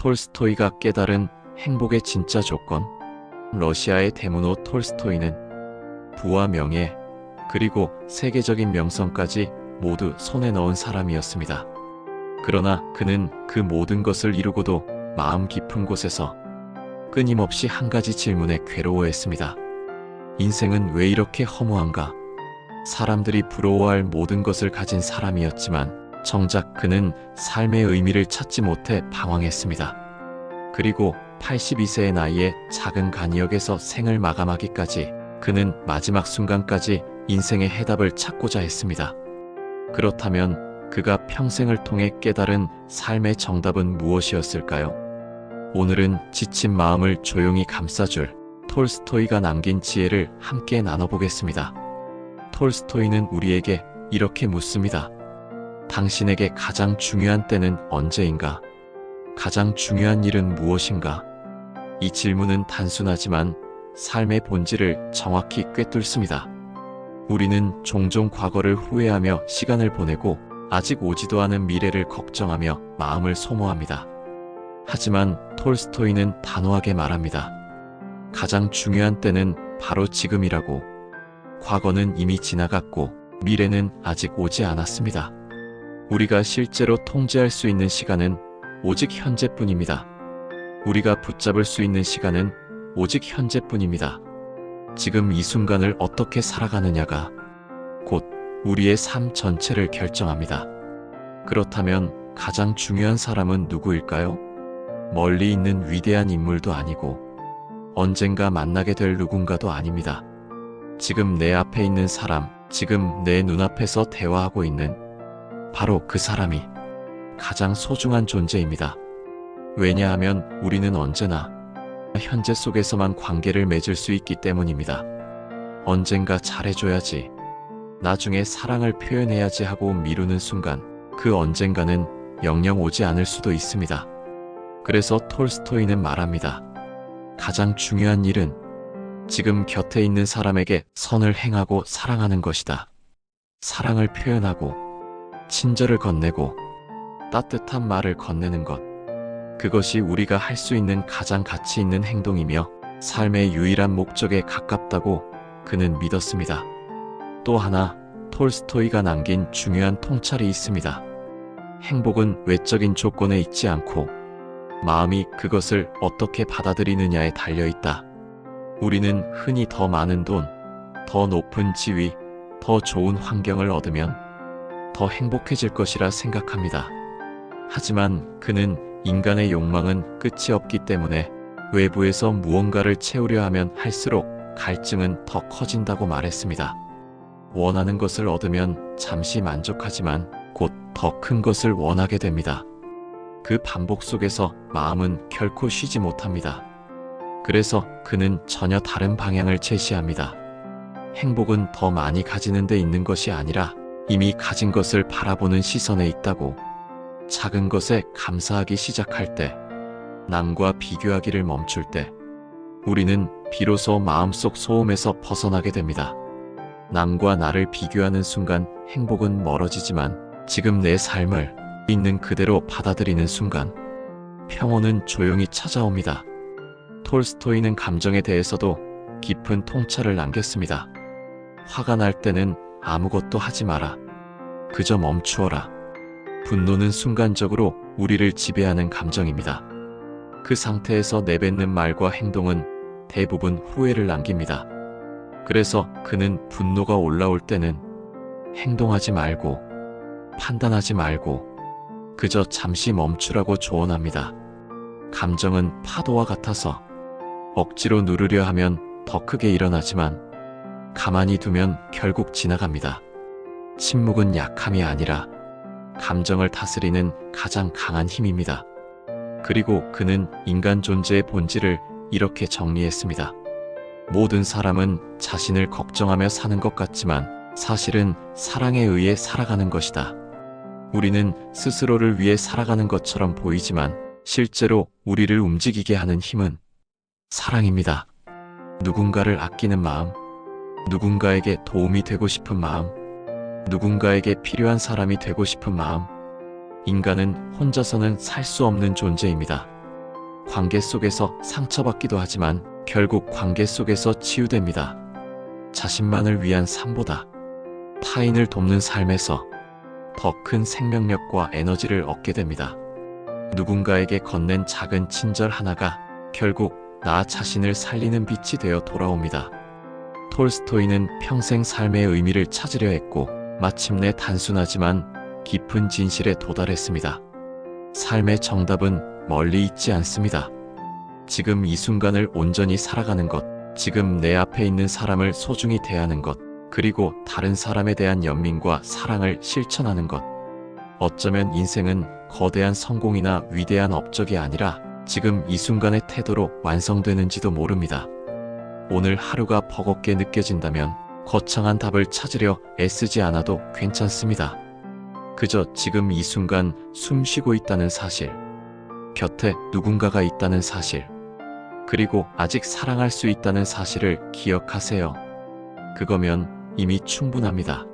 톨스토이가 깨달은 행복의 진짜 조건. 러시아의 대문호 톨스토이는 부와 명예, 그리고 세계적인 명성까지 모두 손에 넣은 사람이었습니다. 그러나 그는 그 모든 것을 이루고도 마음 깊은 곳에서 끊임없이 한 가지 질문에 괴로워했습니다. 인생은 왜 이렇게 허무한가? 사람들이 부러워할 모든 것을 가진 사람이었지만 정작 그는 삶의 의미를 찾지 못해 방황했습니다. 그리고 82세의 나이에 작은 간이역에서 생을 마감하기까지 그는 마지막 순간까지 인생의 해답을 찾고자 했습니다. 그렇다면 그가 평생을 통해 깨달은 삶의 정답은 무엇이었을까요? 오늘은 지친 마음을 조용히 감싸줄 톨스토이가 남긴 지혜를 함께 나눠보겠습니다. 톨스토이는 우리에게 이렇게 묻습니다. 당신에게 가장 중요한 때는 언제인가? 가장 중요한 일은 무엇인가? 이 질문은 단순하지만 삶의 본질을 정확히 꿰뚫습니다. 우리는 종종 과거를 후회하며 시간을 보내고 아직 오지도 않은 미래를 걱정하며 마음을 소모합니다. 하지만 톨스토이는 단호하게 말합니다. 가장 중요한 때는 바로 지금이라고. 과거는 이미 지나갔고 미래는 아직 오지 않았습니다. 우리가 실제로 통제할 수 있는 시간은 오직 현재뿐입니다. 우리가 붙잡을 수 있는 시간은 오직 현재뿐입니다. 지금 이 순간을 어떻게 살아가느냐가 곧 우리의 삶 전체를 결정합니다. 그렇다면 가장 중요한 사람은 누구일까요? 멀리 있는 위대한 인물도 아니고 언젠가 만나게 될 누군가도 아닙니다. 지금 내 앞에 있는 사람, 지금 내 눈앞에서 대화하고 있는 바로 그 사람이 가장 소중한 존재입니다. 왜냐하면 우리는 언제나 현재 속에서만 관계를 맺을 수 있기 때문입니다. 언젠가 잘해줘야지, 나중에 사랑을 표현해야지 하고 미루는 순간 그 언젠가는 영영 오지 않을 수도 있습니다. 그래서 톨스토이는 말합니다. 가장 중요한 일은 지금 곁에 있는 사람에게 선을 행하고 사랑하는 것이다. 사랑을 표현하고 친절을 건네고 따뜻한 말을 건네는 것. 그것이 우리가 할 수 있는 가장 가치 있는 행동이며 삶의 유일한 목적에 가깝다고 그는 믿었습니다. 또 하나 톨스토이가 남긴 중요한 통찰이 있습니다. 행복은 외적인 조건에 있지 않고 마음이 그것을 어떻게 받아들이느냐에 달려있다. 우리는 흔히 더 많은 돈, 더 높은 지위, 더 좋은 환경을 얻으면 더 행복해질 것이라 생각합니다. 하지만 그는 인간의 욕망은 끝이 없기 때문에 외부에서 무언가를 채우려 하면 할수록 갈증은 더 커진다고 말했습니다. 원하는 것을 얻으면 잠시 만족하지만 곧 더 큰 것을 원하게 됩니다. 그 반복 속에서 마음은 결코 쉬지 못합니다. 그래서 그는 전혀 다른 방향을 제시합니다. 행복은 더 많이 가지는 데 있는 것이 아니라 이미 가진 것을 바라보는 시선에 있다고. 작은 것에 감사하기 시작할 때, 남과 비교하기를 멈출 때, 우리는 비로소 마음속 소음에서 벗어나게 됩니다. 남과 나를 비교하는 순간 행복은 멀어지지만 지금 내 삶을 있는 그대로 받아들이는 순간 평온은 조용히 찾아옵니다. 톨스토이는 감정에 대해서도 깊은 통찰을 남겼습니다. 화가 날 때는 아무것도 하지 마라. 그저 멈추어라. 분노는 순간적으로 우리를 지배하는 감정입니다. 그 상태에서 내뱉는 말과 행동은 대부분 후회를 남깁니다. 그래서 그는 분노가 올라올 때는 행동하지 말고 판단하지 말고 그저 잠시 멈추라고 조언합니다. 감정은 파도와 같아서 억지로 누르려 하면 더 크게 일어나지만 가만히 두면 결국 지나갑니다. 침묵은 약함이 아니라 감정을 다스리는 가장 강한 힘입니다. 그리고 그는 인간 존재의 본질을 이렇게 정리했습니다. 모든 사람은 자신을 걱정하며 사는 것 같지만 사실은 사랑에 의해 살아가는 것이다. 우리는 스스로를 위해 살아가는 것처럼 보이지만 실제로 우리를 움직이게 하는 힘은 사랑입니다. 누군가를 아끼는 마음, 누군가에게 도움이 되고 싶은 마음, 누군가에게 필요한 사람이 되고 싶은 마음. 인간은 혼자서는 살 수 없는 존재입니다. 관계 속에서 상처받기도 하지만 결국 관계 속에서 치유됩니다. 자신만을 위한 삶보다 타인을 돕는 삶에서 더 큰 생명력과 에너지를 얻게 됩니다. 누군가에게 건넨 작은 친절 하나가 결국 나 자신을 살리는 빛이 되어 돌아옵니다. 톨스토이는 평생 삶의 의미를 찾으려 했고 마침내 단순하지만 깊은 진실에 도달했습니다. 삶의 정답은 멀리 있지 않습니다. 지금 이 순간을 온전히 살아가는 것, 지금 내 앞에 있는 사람을 소중히 대하는 것, 그리고 다른 사람에 대한 연민과 사랑을 실천하는 것. 어쩌면 인생은 거대한 성공이나 위대한 업적이 아니라 지금 이 순간의 태도로 완성되는지도 모릅니다. 오늘 하루가 버겁게 느껴진다면 거창한 답을 찾으려 애쓰지 않아도 괜찮습니다. 그저 지금 이 순간 숨 쉬고 있다는 사실, 곁에 누군가가 있다는 사실, 그리고 아직 사랑할 수 있다는 사실을 기억하세요. 그거면 이미 충분합니다.